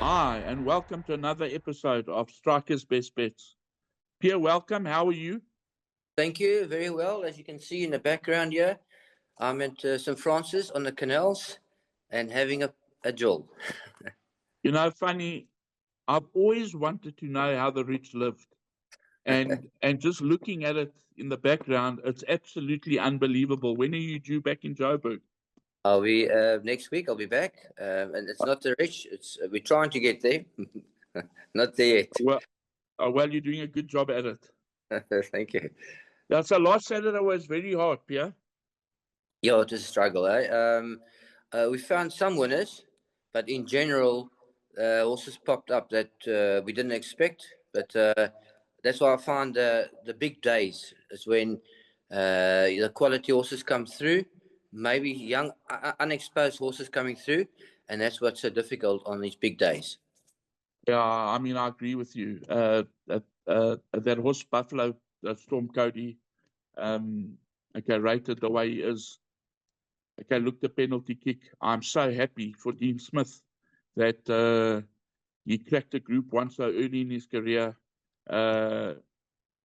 Hi, and welcome to another episode of Strikers Best Bets. Piere, welcome. How are you? Thank you. Very well. As you can see in the background here, I'm at St. Francis on the canals and having a jolt. Funny, I've always wanted to know how the rich lived. And just looking at it in the background, it's absolutely unbelievable. When are you due back in Joburg? I'll be next week. I'll be back, and it's not the rich. It's we're trying to get there. Not there yet. Well, you're doing a good job at it. Thank you. Yeah, so last Saturday was very hard, Piere. Yeah, it was a struggle. We found some winners, but in general, horses popped up that we didn't expect. But that's why I found the big days is when the quality horses come through, maybe young, unexposed horses coming through, and that's what's so difficult on these big days. Yeah, I mean, I agree with you. That horse Buffalo, Storm Cody, rated the way he is. Okay, look, the penalty kick. I'm so happy for Dean Smith that he cracked a Group 1 so early in his career. Uh,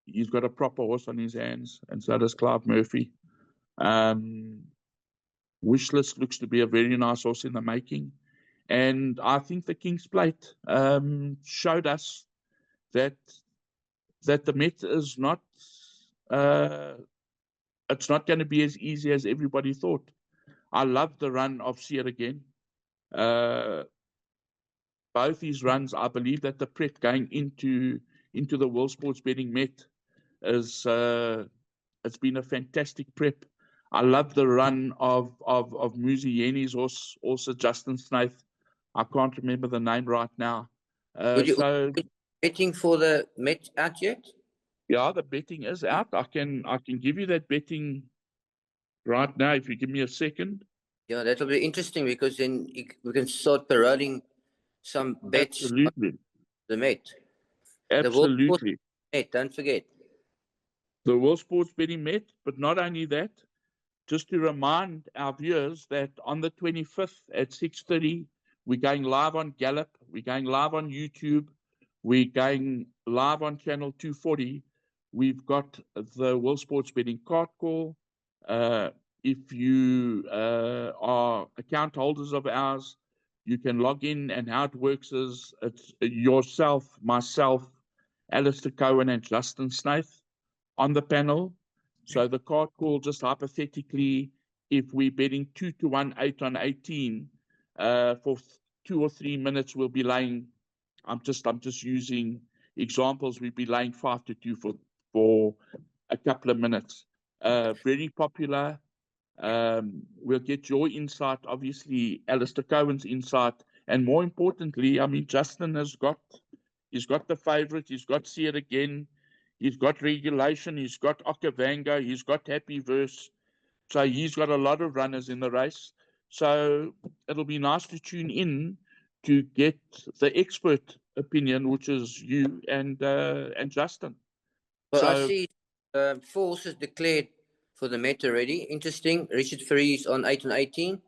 he's got a proper horse on his hands, and so does Clive Murphy. Wishlist looks to be a very nice horse in the making. And I think the King's Plate showed us that the Met is not it's not going to be as easy as everybody thought. I love the run of Sear again. Uh, both these runs, I believe that the prep going into the World Sports Betting Met is it's been a fantastic prep. I love the run of Muzieni's horse, also Justin Snaith. I can't remember the name right now. Would you So betting for the Met out yet? yeah, the betting is out. I can give you that betting right now if you give me a second. Yeah, that'll be interesting because then we can start paroling some bets on Absolutely, the Met. The World Sports absolutely. Met, don't forget. The World Sports Betting Met, but not only that, just to remind our viewers that on the 25th at 6:30, we're going live on Gallup, we're going live on YouTube, we're going live on channel 240. We've got the World Sports Betting card call. Uh, if you are account holders of ours, you can log in, and how it works is it's yourself, myself, Alistair Cohen, and Justin Snaith on the panel. So the card call, just hypothetically, if we're betting 2-1, 8 on 18, for 2 or 3 minutes, we'll be laying. I'm just using examples. We'll be laying 5-2 for a couple of minutes. Very popular. We'll get your insight, obviously, Alistair Cohen's insight, and more importantly, I mean, Justin he's got the favourite, he's got See It Again, he's got Regulation, he's got Okavango, he's got Happy Verse, so he's got a lot of runners in the race. So it'll be nice to tune in to get the expert opinion, which is you and Justin. Well, I So see four horses declared for the Met already. Interesting. Richard Ferry's on 8 on 18.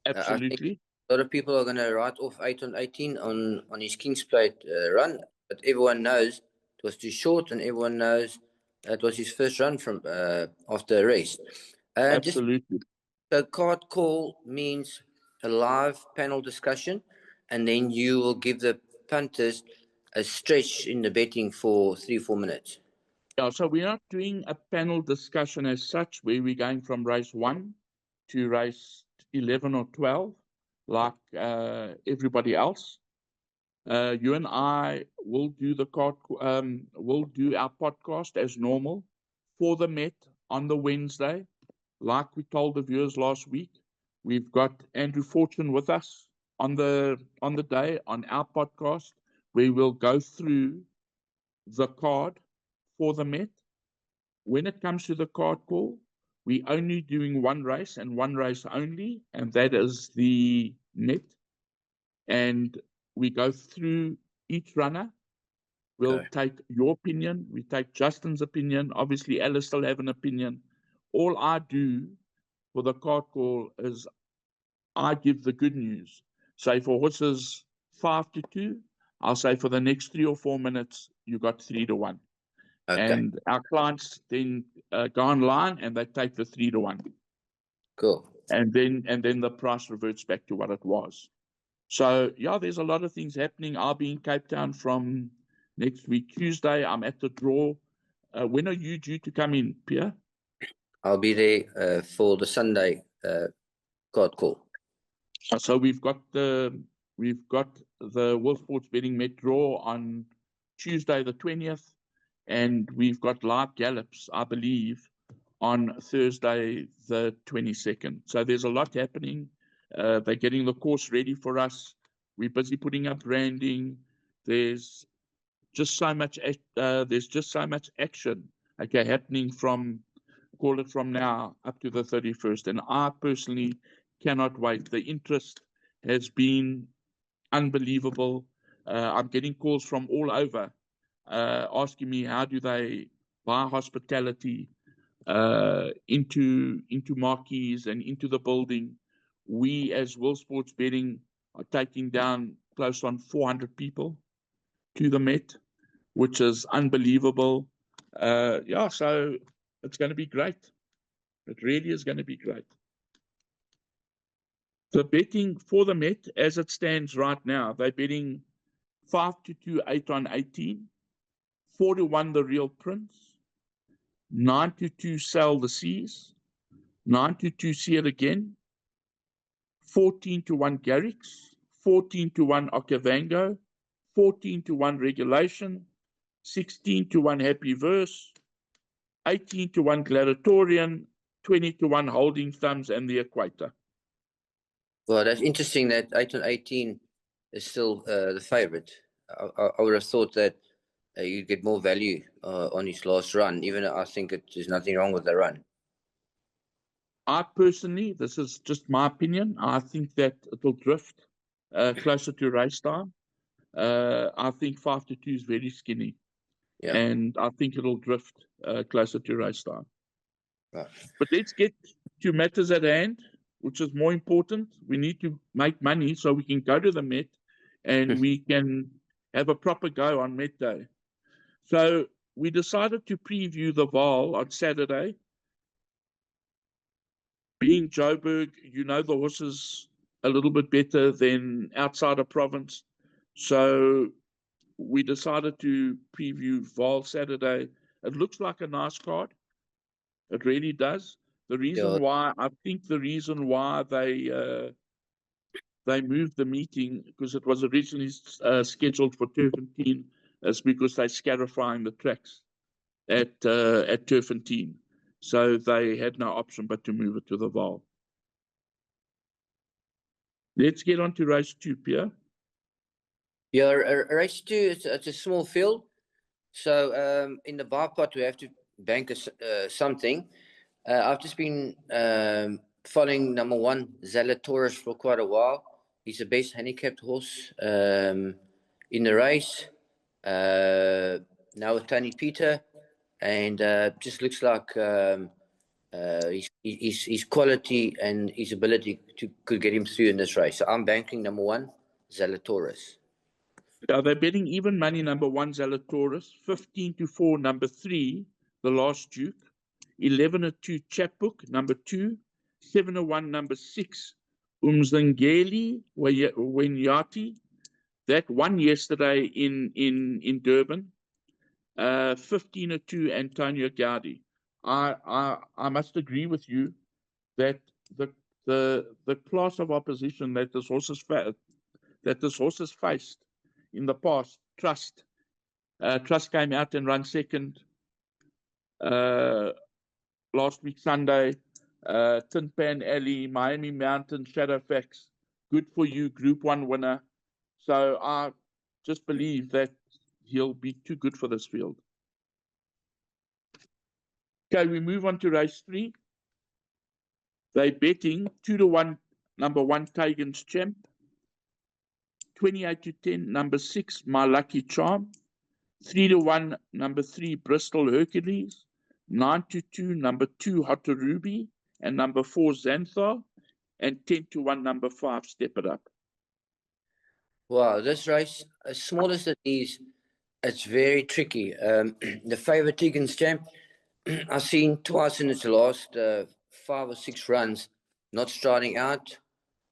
I think absolutely, a lot of people are going to write off 8 on 18 on his King's Plate run, but everyone knows it was too short, and everyone knows it was his first run from after a race. Just absolutely. a card call means a live panel discussion, and then you will give the punters a stretch in the betting for 3 or 4 minutes. Yeah, so we're not doing a panel discussion as such, where we're going from race 1 to race 11 or 12, like everybody else. You and I will do we'll do our podcast as normal for the Met on the Wednesday. Like we told the viewers last week, we've got Andrew Fortune with us on the day on our podcast, where we'll go through the card for the Met. When it comes to the card call, we're only doing one race and one race only, and that is the Met. And we go through each runner. We'll Okay. take your opinion. We take Justin's opinion. Obviously, Alice will have an opinion. All I do for the card call is I give the good news. Say for horses 5-2. I'll say for the next 3 or 4 minutes, you got 3-1. Okay. And our clients then go online and they take the 3-1. Cool. And then the price reverts back to what it was. So yeah, there's a lot of things happening. I'll be in Cape Town from next week, Tuesday. I'm at the draw. When are you due to come in, Piere? I'll be there for the Sunday card call. So we've got the World Sports Betting Met draw on Tuesday the 20th, and we've got live gallops, I believe, on Thursday the 22nd. So there's a lot happening. They're getting the course ready for us. We're busy putting up branding. There's just so much. Action, okay, happening from now up to the 31st. And I personally cannot wait. The interest has been unbelievable. I'm getting calls from all over asking me how do they buy hospitality into marquees and into the building. We as World Sports Betting are taking down close on 400 people to the Met, which is unbelievable. Yeah, so it's going to be great. It really is going to be great. The betting for the Met, as it stands right now, they're betting 5-2, 8 on 18, 4-1 the Real Prince, 9-2 Sail the Seas, 9-2 See It Again, 14-1 Garrix, 14-1 Okavango, 14-1 Regulation, 16-1 Happy Verse, 18-1 Gladiatorian, 20-1 Holding Thumbs and the Equator. Well, that's interesting that 8 on 18 is still the favorite. I would have thought that you'd get more value on his last run, even though I think there's nothing wrong with the run. I personally, this is just my opinion, I think that it will drift closer to race time. I think 5-2 is very skinny. Yeah. And I think it'll drift closer to race time. Right. But let's get to matters at hand, which is more important. We need to make money so we can go to the Met and we can have a proper go on Met Day. So we decided to preview the Vaal on Saturday. Being Joburg, you know the horses a little bit better than outside of province. So we decided to preview Vaal Saturday. It looks like a nice card. It really does. The reason why they moved the meeting, because it was originally scheduled for Turfentine, is because they're scarifying the tracks at Turfentine. So they had no option but to move it to the Vaal. Let's get on to race 2, Piere. Yeah, race 2, it's a small field. So in the bar pot, we have to bank something. I've just been following number 1, Zalatoris, for quite a while. He's the best handicapped horse in the race. Now with Tony Peter, and just looks like his quality and his ability could get him through in this race. So I'm banking number 1, Zalatoris. They're betting even money number 1, Zalatoris, 15-4, number 3, The Last Duke, 11-2, Chapbook, number 2, 7-1, number 6, Umzingeli Wenyati. That won yesterday in Durban. 15-2, Antonio Gaudi. I must agree with you that the class of opposition that this horse has faced in the past, Trust came out and ran second last week Sunday. Tin Pan Alley, Miami Mountain, Shadowfax, Good For You, Group 1 winner. So I just believe that he'll be too good for this field. Okay, we move on to race 3. They're betting 2-1, number 1, Kagan's Champ, 28-10, number 6, My Lucky Charm, 3-1, number 3, Bristol Hercules, 9-2, number 2, Hotter Ruby, and number 4, Xanthar, and 10-1, number 5, Step It Up. Wow, this race, as small as it is, it's very tricky. The favourite Tegan's Champ, I've seen twice in its last 5 or 6 runs, not starting out.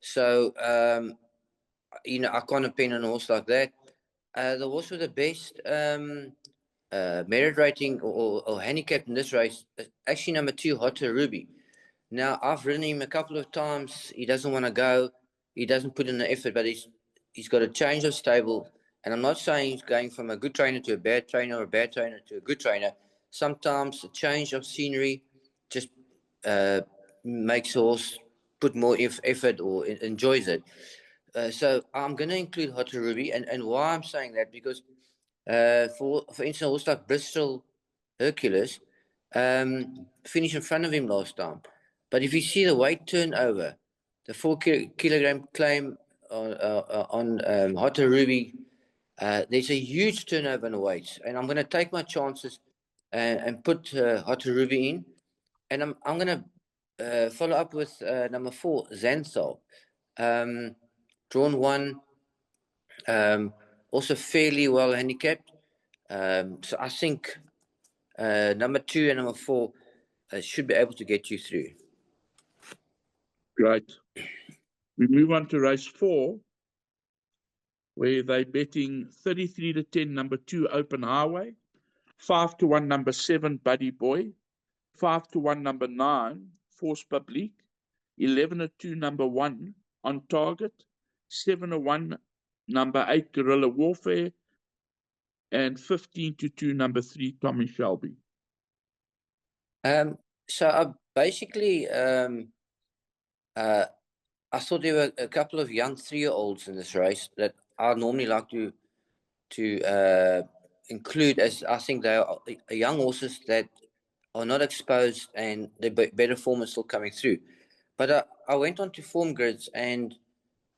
So, I can't depend on a horse like that. The horse with the best merit rating or handicap in this race, actually number 2, Hotter Ruby. Now, I've ridden him a couple of times. He doesn't want to go. He doesn't put in the effort, but he's got a change of stable. And I'm not saying he's going from a good trainer to a bad trainer or a bad trainer to a good trainer. Sometimes a change of scenery just makes a horse put more effort or enjoys it. So I'm going to include Hotter Ruby. And why I'm saying that, because for instance, a horse like Bristol Hercules finished in front of him last time. But if you see the weight turnover, the 4 kilogram claim on Hotter Ruby, there's a huge turnover in the weights. And I'm going to take my chances and put Hotter Ruby in. And I'm going to follow up with number 4, Xanthal. Drawn 1, also fairly well handicapped. So I think number 2 and number 4 should be able to get you through. Great. We move on to race 4, where they're betting 33 to 10, number 2, Open Highway, 5 to 1, number 7, Buddy Boy, 5 to 1, number 9, Force Publique, 11 to 2, number 1, On Target, 7 to 1, number 8, Guerrilla Warfare, and 15 to 2, number 3, Tommy Shelby. So I basically, I thought there were a couple of young 3-year-olds in this race that I normally like to include, as I think they are young horses that are not exposed and their better form is still coming through. But I went on to form grids and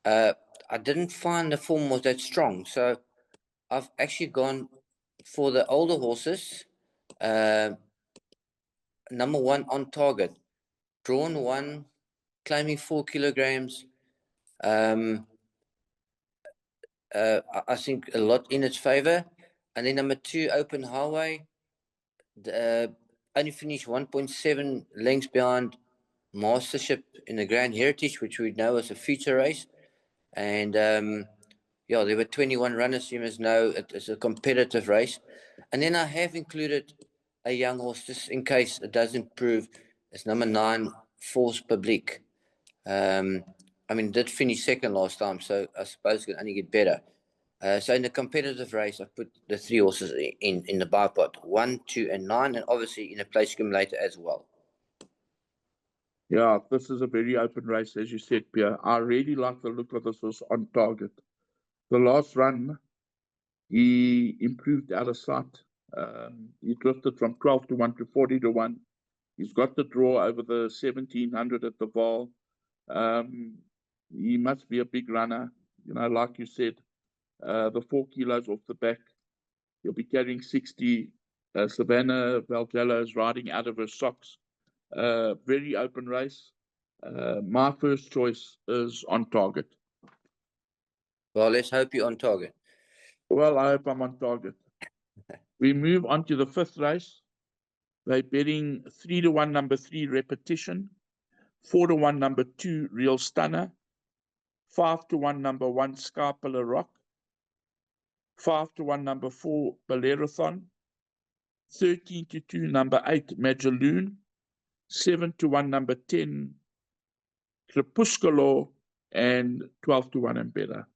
I didn't find the form was that strong. So I've actually gone for the older horses. Number 1, On Target, drawn 1, claiming 4 kilograms. I think a lot in its favor. And then number 2, Open Highway, only finished 1.7 lengths behind Mastership in the Grand Heritage, which we know is a future race. And there were 21 runners. You must know it's a competitive race. And then I have included a young horse just in case it doesn't prove. It's number 9, Force Publique. It did finish second last time, so I suppose it can only get better. So in the competitive race, I put the 3 horses in the bipod, 1, 2, and 9, and obviously in a place accumulator as well. Yeah, this is a very open race, as you said, Piere. I really like the look of this horse, On Target. The last run, he improved out of sight. He drifted from 12 to 1 to 40 to 1. He's got the draw over the 1700 at the Vaal. He must be a big runner. Like you said, the 4 kilos off the back. He'll be carrying 60. Savannah Valgello is riding out of her socks. Very open race. My first choice is On Target. Well, let's hope you're on target. Well, I hope I'm on target. We move on to the 5th race. They're betting 3 to 1, number 3, Repetition, 4 to 1, number 2, Real Stunner, 5 to 1, number 1, Scarpella Rock, 5 to 1, number 4, Bolerathon, 13 to 2, number 8, Majaloon, 7 to 1, number 10, Crepusculo, and 12 to 1 and better.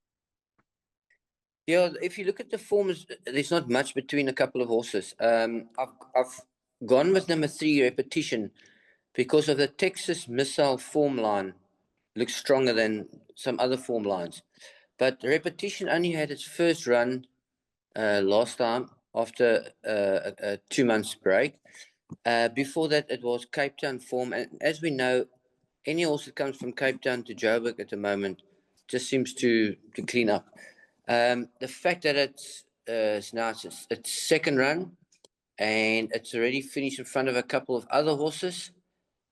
Yeah, if you look at the forms, there's not much between a couple of horses. I've gone with number 3, Repetition, because of the Texas Missile form line. Looks stronger than some other form lines. But Repetition only had its first run last time after a 2 months break. Before that, it was Cape Town form. And as we know, any horse that comes from Cape Town to Joburg at the moment just seems to clean up. The fact that it's now its second run and it's already finished in front of a couple of other horses,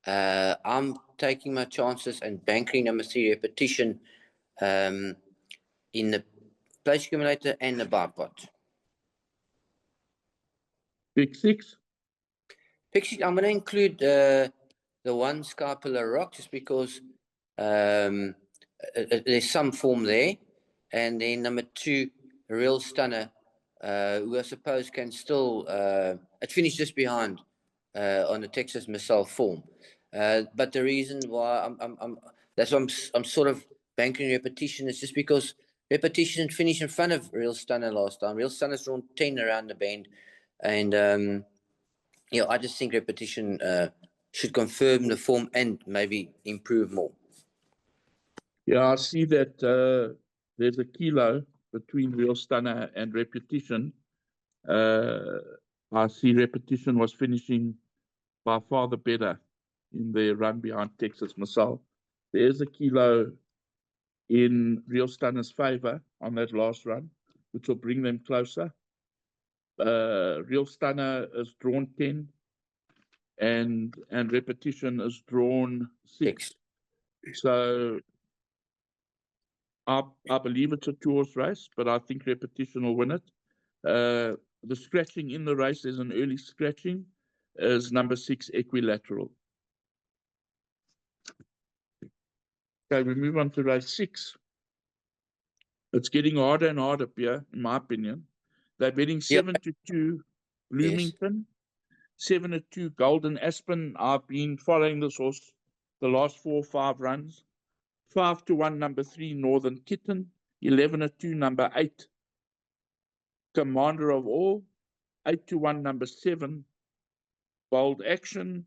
I'm taking my chances and banking number 3, Repetition, in place accumulator, and the bipod. Pick 6. Pick 6, I'm going to include the one Scarpilla Rock just because there's some form there. And then number 2, Real Stunner, who I suppose can still, it finished just behind on the Texas Missile form. But the reason why that's why I'm sort of banking Repetition is just because Repetition finished in front of Real Stunner last time. Real Stunner's drawn 10 around the bend. And, I just think Repetition should confirm the form and maybe improve more. Yeah, I see that there's a kilo between Real Stunner and Repetition. I see Repetition was finishing by far the better in their run behind Texas Missile. There's a kilo in Real Stunner's favor on that last run, which will bring them closer. Real Stunner is drawn 10 and Repetition is drawn 6. So I believe it's a 2-horse race, but I think Repetition will win it. The scratching in the race, there's an early scratching, is number 6, Equilateral. Okay, we move on to race 6. It's getting harder and harder, Piere, in my opinion. They're betting 7-2 Bloomington, 7-2 Golden Aspen. I've been following this horse the last 4 or 5 runs. 5-1 number 3 Northern Kitten, 11-2 number 8 Commander of All, 8-1 number 7 Bold Action,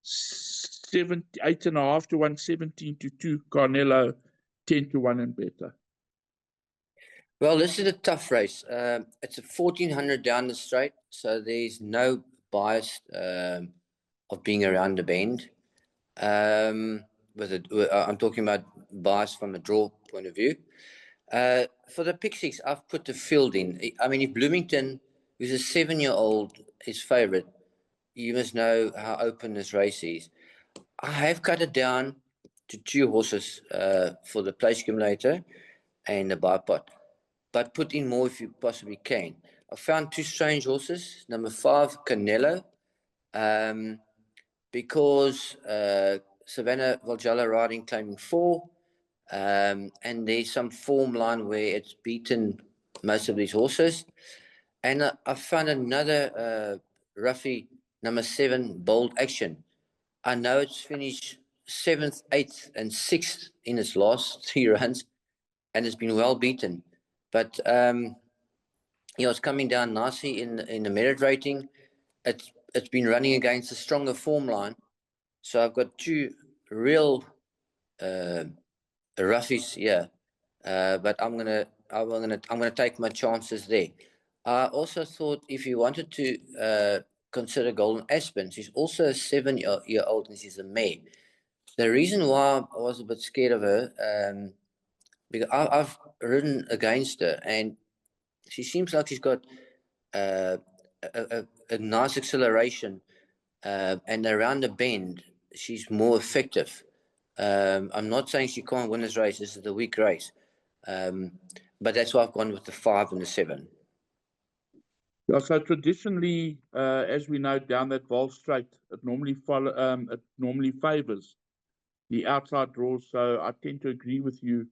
8.5 to 1, 17-2 Carnello, 10-1 and better. Well, this is a tough race. It's a 1400 down the straight, so there's no bias of being around the bend. I'm talking about bias from a draw point of view. For the pick 6, I've put the field in. I mean, if Bloomington, who's a 7-year-old, is favourite, you must know how open this race is. I have cut it down to 2 horses for the place accumulator and the bipod, but put in more if you possibly can. I found 2 strange horses. Number 5, Canelo, because Savannah Valjala riding claiming 4, and there's some form line where it's beaten most of these horses. And I found another roughie, number 7, Bold Action. I know it's finished 7th, 8th, and 6th in its last 3 runs, and it's been well beaten. But it's coming down nicely in the merit rating. It's been running against a stronger form line, so I've got 2 real roughies here. But I'm gonna take my chances there. I also thought if you wanted to consider Golden Aspen, she's also a 7-year-old and she's a mare. The reason why I was a bit scared of her, because I've ridden against her and she seems like she's got a nice acceleration, and around the bend she's more effective. I'm not saying she can't win this race. This is the weak race. But that's why I've gone with the 5 and the 7. Yeah, so traditionally, as we know, down that Vaal straight, it normally favors the outside draws. So I tend to agree with you.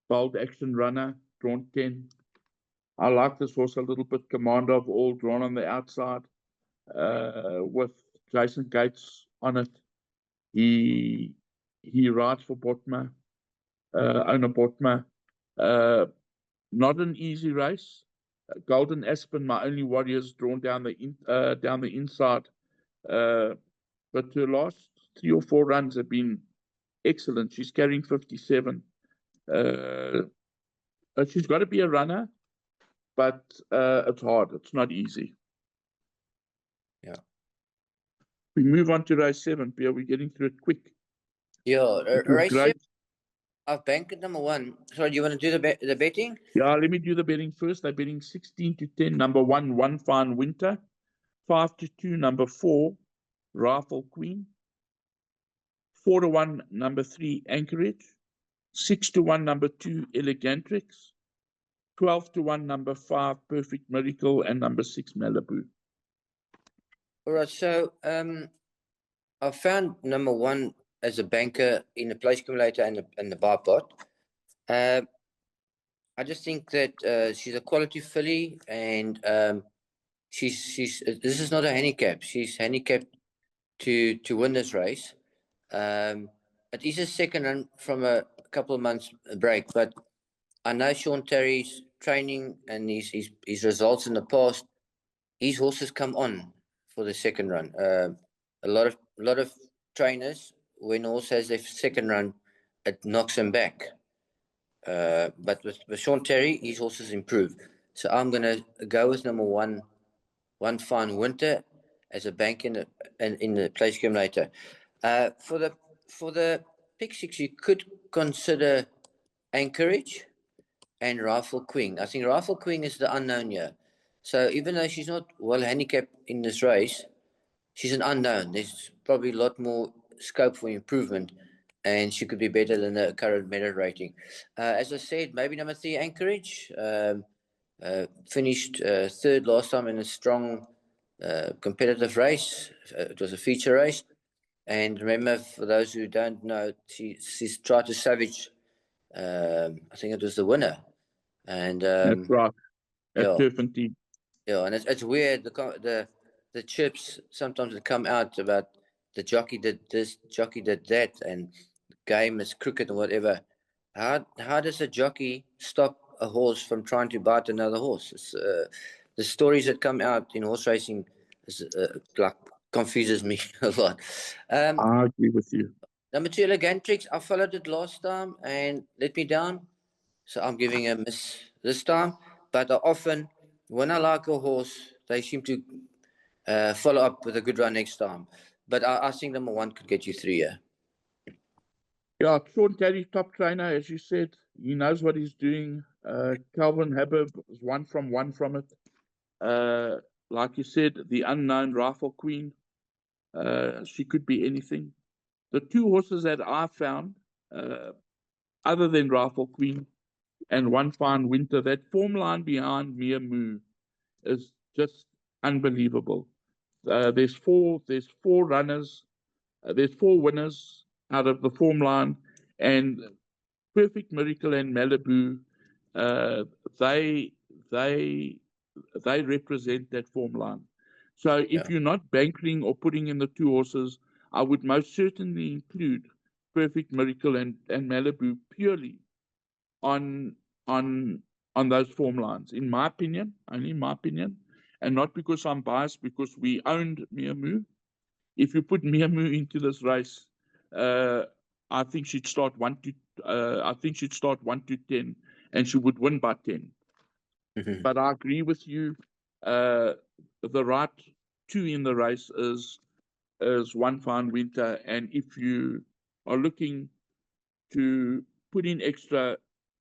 Bold Action Runner, drawn 10. I like this horse a little bit. Commander of All, drawn on the outside, with Jason Gates on it. He rides for Botma, owner Botma. Not an easy race. Golden Aspen, my only warriors, drawn down the inside. But her last 3 or 4 runs have been excellent. She's carrying 57. She's got to be a runner, but it's hard. It's not easy. Yeah. We move on to race 7. Piere, we're getting through it quick. Yeah, race 7. I've banked at number 1. So do you want to do the betting? Yeah, let me do the betting first. They're betting 16-10. Number 1, One Fine Winter. 5-2, number 4, Rifle Queen. 4-1, number 3, Anchorage. 6-1, number 2, Elegantrix. 12-1, number 5, Perfect Miracle, and number 6, Malibu. All right, so I found number 1 as a banker in the place accumulator and the bar pot. I just think that she's a quality filly, and she's this is not a handicap. She's handicapped to win this race. It is a second run from a couple of months break, but I know Sean Terry's training and his results in the past. His horses come on for the second run. A lot of trainers, when a horse has their second run, it knocks him back. But with Sean Terry, his horses improve. So I'm gonna go with number 1, One Fine Winter, as a bank in the place accumulator. For the pick 6, you could consider Anchorage and Rifle Queen. I think Rifle Queen is the unknown here. So even though she's not well handicapped in this race, she's an unknown. There's probably a lot more scope for improvement, and she could be better than the current merit rating. As I said, maybe number 3, Anchorage. Finished third last time in a strong competitive race. It was a feature race. And remember, for those who don't know, she's tried to savage, I think it was the winner. And That's right. At Turfentine. Yeah, and it's weird, the chips sometimes that come out about the jockey did this, jockey did that, and the game is crooked and whatever. How does a jockey stop a horse from trying to bite another horse? It's, the stories that come out in horse racing is, like, confuses me a lot. I agree with you. Number 2, Elegantrix. I followed it last time and let me down, so I'm giving a miss this time. But often, when I like a horse, they seem to follow up with a good run next time. But I think number 1 could get you 3 here. Yeah, Sean Terry, top trainer, as you said. He knows what he's doing. Calvin Habib is one from it. Like you said, the unknown Rifle Queen. She could be anything. The 2 horses that I found, other than Rifle Queen and One Fine Winter, that form line behind Mere Moo is just unbelievable. There's four runners, there's 4 winners out of the form line, and Perfect Miracle and Malibu, they represent that form line. So if you're not bankering or putting in the 2 horses, I would most certainly include Perfect Miracle and Malibu purely on those form lines. In my opinion, only in my opinion, and not because I'm biased, because we owned Mere Moo. If you put Mere Moo into this race, I think she'd start 1 to 10, and she would win by 10. Mm-hmm. But I agree with you. The right 2 in the race is One Fine Winter, and if you are looking to put in extra,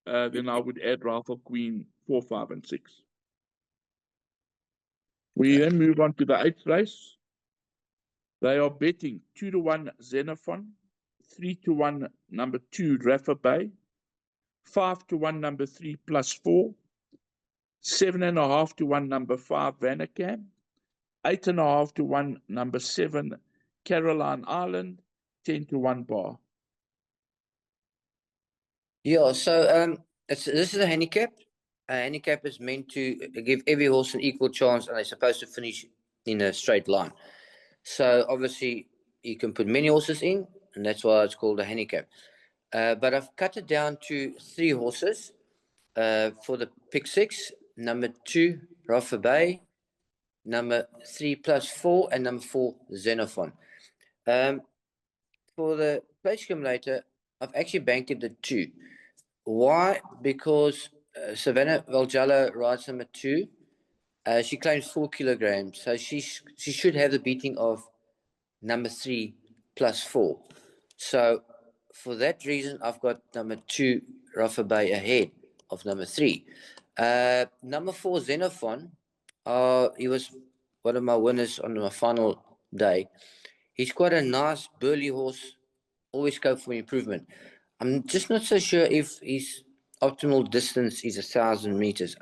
then I would add Rifle Queen 4, 5, and 6. We then move on to the 8th race. They are betting 2-1 Xenophon, 3-1 number 2 Rafa Bay, 5-1 number 3 +4, 7.5-1 number 5 Vanacam, 8.5-1 number 7 Caroline Island, 10-1 Bar. Yeah, so this is a handicap. A handicap is meant to give every horse an equal chance, and they're supposed to finish in a straight line. So obviously you can put many horses in, and that's why it's called a handicap. But I've cut it down to 3 horses for the pick 6. Number 2, Rafa Bay. Number 3 +4, and number 4, Xenophon. For the place accumulator, I've actually banked it at 2. Why? Because Savannah Valjallo rides number 2. She claims 4 kilograms, so she should have the beating of number 3 +4. So for that reason, I've got number 2 Rafa Bay ahead of number 3. Number 4 Xenophon. He was one of my winners on my final day. He's quite a nice burly horse. Always go for improvement. I'm just not so sure if his optimal distance is 1,000 meters.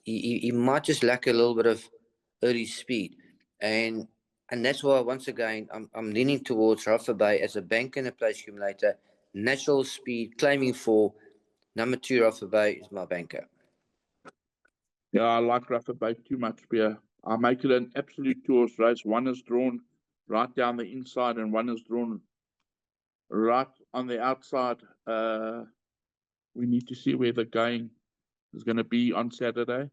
He might just lack a little bit of early speed, and that's why once again I'm leaning towards Rafa Bay as a bank and a place accumulator. Natural speed, claiming for number 2. Rafa Bay is my banker. Yeah, I like Rafa Bay too much, Piere. I make it an absolute tourist race. One is drawn right down the inside, and one is drawn right on the outside. We need to see where the going is going to be on Saturday,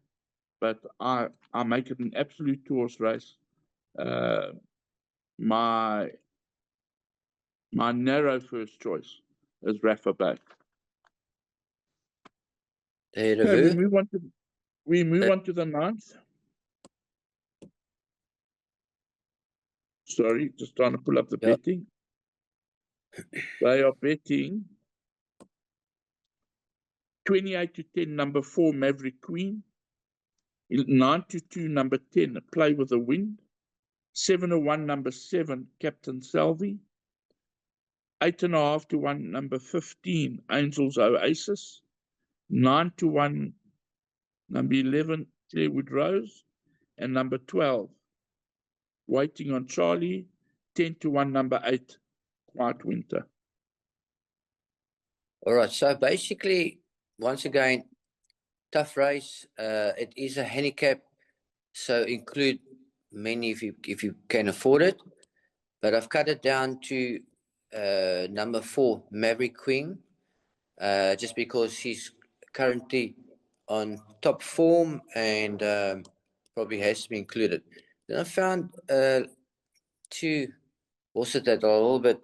but I make it an absolute tourist race. My narrow first choice is Rafa Bay. Okay, we move on to the ninth. Sorry, just trying to pull up the betting. They are betting 28-10, number 4, Maverick Queen. 9-2, number 10, Play with the Wind. 7-1, number 7, Captain Salvi. 8.5-1, number 15, Angels Oasis. 9-1, number 11, Clearwood Rose. And number 12, Waiting on Charlie. 10-1, number 8, Quiet Winter. All right, so basically, once again, tough race. It is a handicap, so include many if you can afford it. But I've cut it down to number 4, Maverick Queen, just because she's currently on top form and probably has to be included. Then I found 2 also that are a little bit,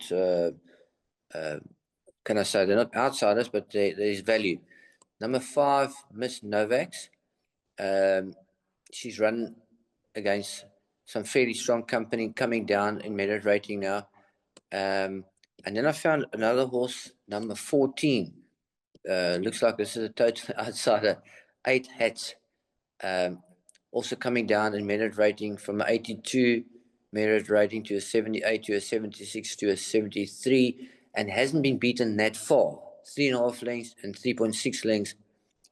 can I say, they're not outsiders, but there's value. Number 5, Miss Novaks. She's run against some fairly strong company, coming down in merit rating now. And then I found another horse, number 14. Looks like this is a total outsider. 8 Hats. Also coming down in merit rating from an 82 merit rating to a 78 to a 76 to a 73, and hasn't been beaten that far. 3.5 lengths and 3.6 lengths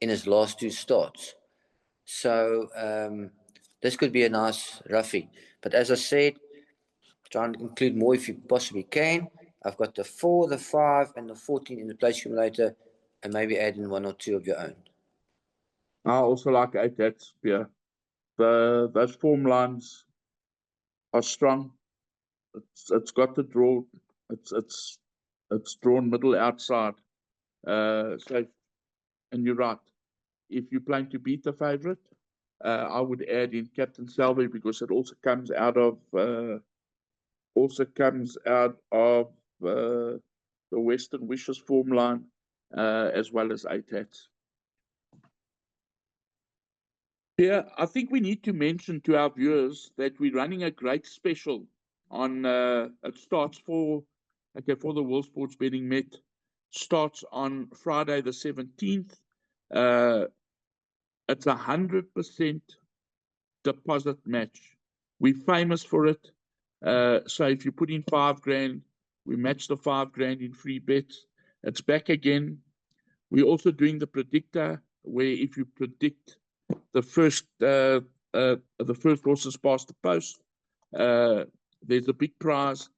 in his last 2 starts. So this could be a nice roughie. But as I said, try and include more if you possibly can. I've got the 4, the 5, and the 14 in the place accumulator, and maybe add in 1 or 2 of your own. I also like 8 Hats, yeah. Those form lines are strong. It's got the draw. It's drawn middle outside. So, and you're right. If you're playing to beat the favorite, I would add in Captain Salvi, because it also comes out of the Western Wishes form line, as well as 8 Hats. Yeah, I think we need to mention to our viewers that we're running a great special on, it starts for the World Sports Betting Met, starts on Friday the 17th. It's 100% deposit match. We're famous for it. So if you put in $5,000, we match the $5,000 in free bets. It's back again. We're also doing the predictor, where if you predict the first horses past the post, there's a big prize.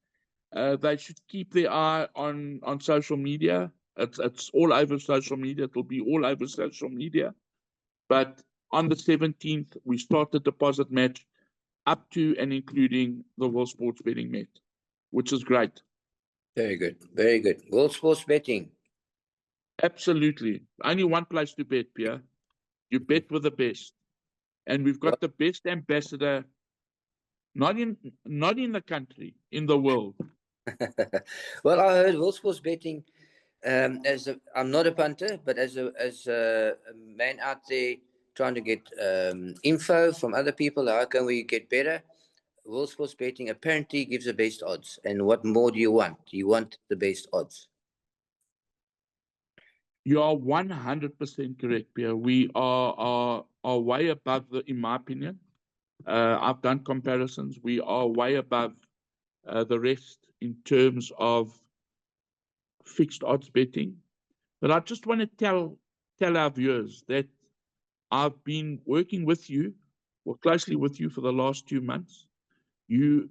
They should keep their eye on social media. It's all over social media. It'll be all over social media. But on the 17th, we start the deposit match up to and including the World Sports Betting Met, which is great. Very good. Very good. World Sports Betting. Absolutely. Only one place to bet, Piere. You bet with the best. And we've got the best ambassador, not in the country, in the world. Well, I heard World Sports Betting, I'm not a punter, but as a man out there trying to get info from other people, how can we get better? World Sports Betting apparently gives the best odds. And what more do you want? You want the best odds. You are 100% correct, Piere. We are way above in my opinion. I've done comparisons. We are way above the rest in terms of fixed odds betting. But I just want to tell our viewers that I've been working with you, or closely with you, for the last 2 months. You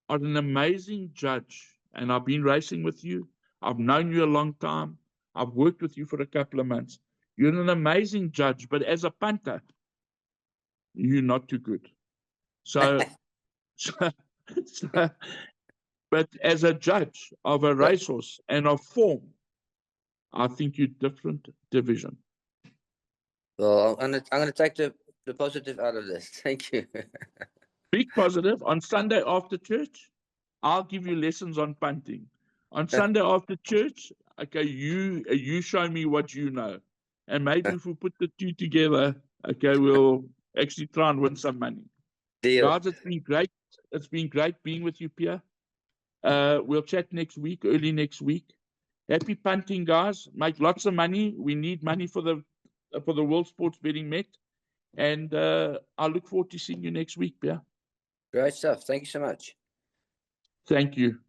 are an amazing judge, and I've been racing with you. I've known you a long time. I've worked with you for a couple of months. You're an amazing judge, but as a punter, you're not too good. So, but as a judge of a racehorse and of form, I think you're different division. Well, I'm gonna take the positive out of this. Thank you. Big positive. On Sunday after church, I'll give you lessons on punting. On Sunday after church, okay, you show me what you know. And maybe if we put the two together, okay, we'll actually try and win some money. Deal. Guys, it's been great. It's been great being with you, Piere. We'll chat next week, early next week. Happy punting, guys. Make lots of money. We need money for the World Sports Betting Met. And I look forward to seeing you next week, Piere. Great stuff. Thank you so much. Thank you.